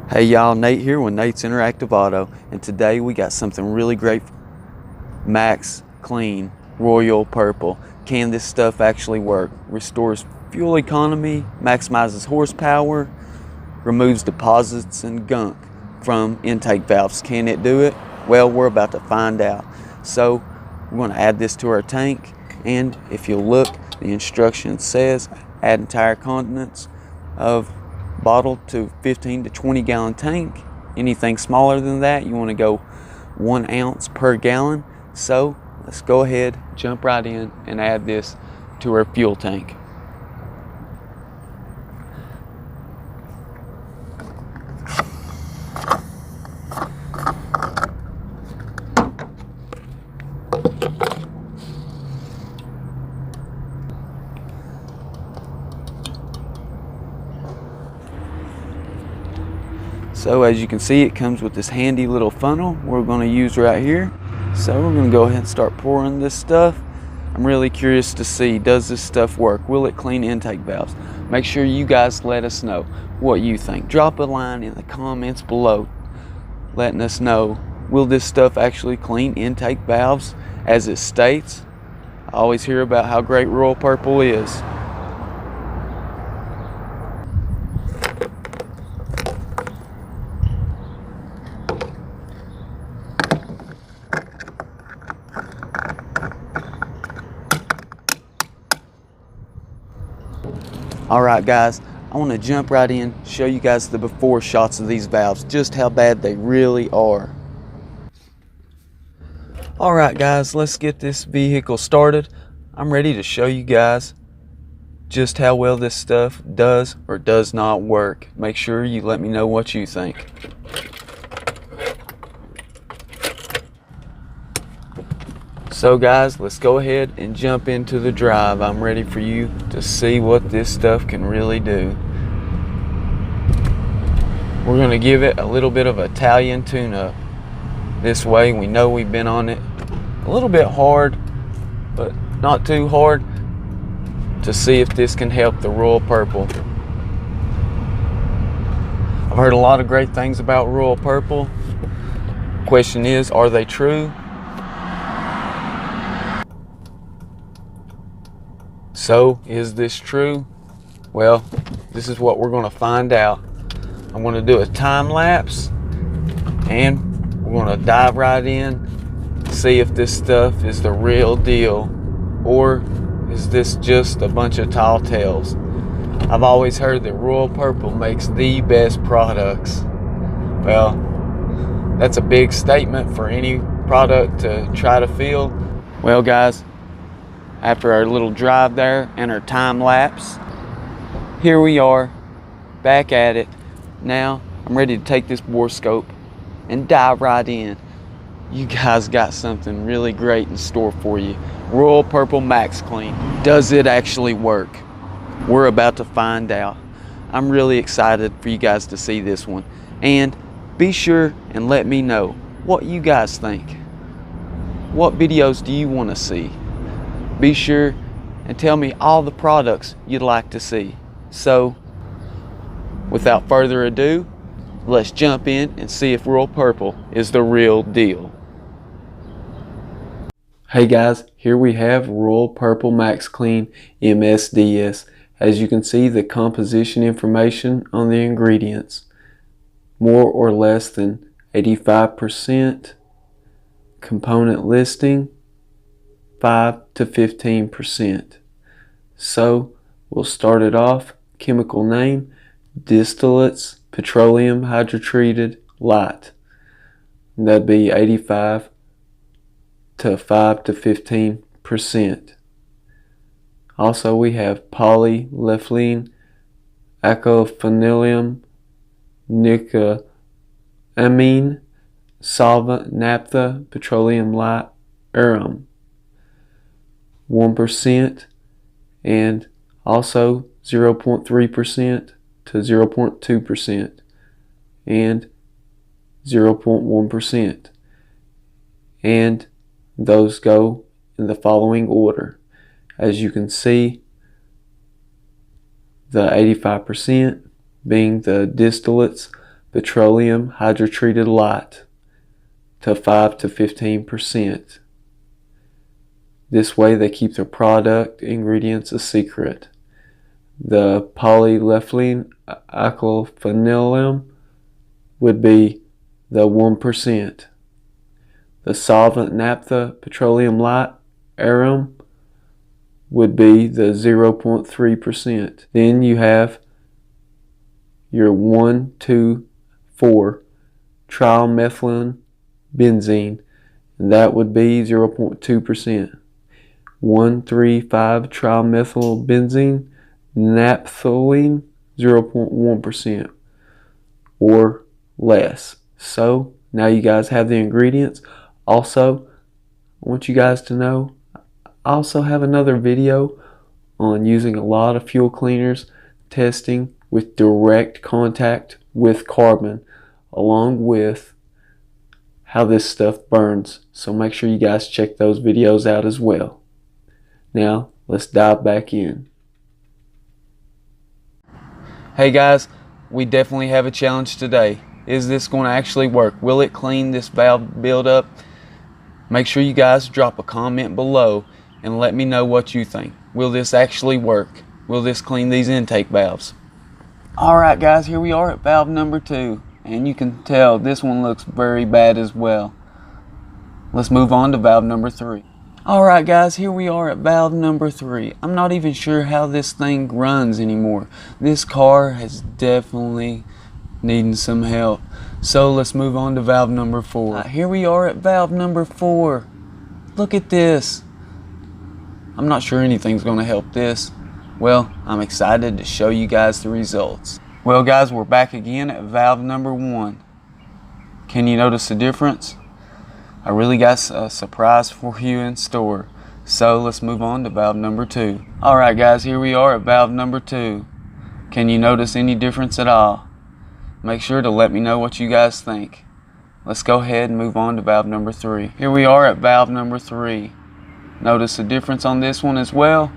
Hey y'all, Nate here with Nate's Interactive Auto, and today we got something really great. Max Clean Royal Purple. Can this stuff actually work? Restores fuel economy, maximizes horsepower, removes deposits and gunk from intake valves. Can it do it? Well, we're about to find out. So we're going to add this to our tank, and if you look, the instruction says add entire contents of bottle to 15 to 20 gallon tank. Anything smaller than that, you want to go 1 ounce per gallon. So let's go ahead, jump right in and add this to our fuel tank. So as you can see, it comes with this handy little funnel we're going to use right here. So we're going to go ahead and start pouring this stuff. I'm really curious to see, does this stuff work? Will it clean intake valves? Make sure you guys let us know what you think. Drop a line in the comments below letting us know, will this stuff actually clean intake valves as it states? I always hear about how great Royal Purple is. Alright guys, I want to jump right in, show you guys the before shots of these valves, just how bad they really are. Alright guys, let's get this vehicle started. I'm ready to show you guys just how well this stuff does or does not work. Make sure you let me know what you think. So guys, let's go ahead and jump into the drive. I'm ready for you to see what this stuff can really do. We're going to give it a little bit of Italian tune-up. This way we know we've been on it a little bit hard, but not too hard, to see if this can help the Royal Purple. I've heard a lot of great things about Royal Purple. Question is, are they true? So, is this true? Well, this is what we're going to find out. I'm going to do a time lapse, and we're going to dive right in, see if this stuff is the real deal, or is this just a bunch of tall tales. I've always heard that Royal Purple makes the best products. Well, that's a big statement for any product to try to fill. Well guys, after our little drive there and our time lapse, here we are back at it. Now I'm ready to take this borescope and dive right in. You guys got something really great in store for you. Royal Purple Max Clean. Does it actually work? We're about to find out. I'm really excited for you guys to see this one. And be sure and let me know what you guys think. What videos do you want to see? Be sure and tell me all the products you'd like to see. So, without further ado, let's jump in and see if Royal Purple is the real deal. Hey guys, here we have Royal Purple Max Clean MSDS. As you can see, the composition information on the ingredients, more or less than 85%. Component listing, 5 to 15%. So we'll start it off. Chemical name, distillates petroleum hydrotreated light. That'd be 85 to 5 to 15%. Also we have polyethylene, acophenolium, nicoamine, solvent, naphtha, petroleum light, arum, 1%, and also 0.3% to 0.2% and 0.1%, and those go in the following order. As you can see, the 85% being the distillates petroleum hydrotreated alot to 5 to 15%. This way they keep their product ingredients a secret. The polyethylene alkyl would be the 1%. The solvent naphtha petroleum light arum would be the 0.3%. Then you have your 1,2,4 trimethylene benzene, and that would be 0.2%. 1,3,5 trimethyl benzene naphthalene 0.1% or less. So now you guys have the ingredients. Also, I want you guys to know I also have another video on using a lot of fuel cleaners testing with direct contact with carbon, along with how this stuff burns. So make sure you guys check those videos out as well. Now let's dive back in. Hey guys, we definitely have a challenge today. Is this going to actually work? Will it clean this valve buildup? Make sure you guys drop a comment below and let me know what you think. Will this actually work? Will this clean these intake valves? Alright guys, here we are at valve number 2, and you can tell this one looks very bad as well. Let's move on to valve number 3. Alright guys, here we are at valve number 3. I'm not even sure how this thing runs anymore. This car has definitely needing some help. So let's move on to valve number 4. Here we are at valve number 4. Look at this. I'm not sure anything's going to help this. Well, I'm excited to show you guys the results. Well guys, we're back again at valve number 1. Can you notice the difference? I really got a surprise for you in store. So let's move on to valve number 2. Alright guys, here we are at valve number 2. Can you notice any difference at all? Make sure to let me know what you guys think. Let's go ahead and move on to valve number 3. Here we are at valve number 3. Notice the difference on this one as well?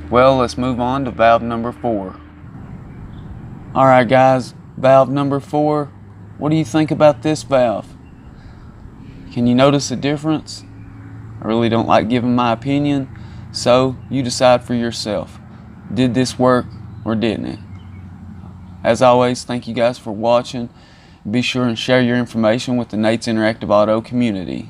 Well, let's move on to valve number 4. Alright guys, valve number 4. What do you think about this valve? Can you notice the difference? I really don't like giving my opinion, so you decide for yourself. Did this work or didn't it? As always, thank you guys for watching. Be sure and share your information with the Nate's Interactive Auto community.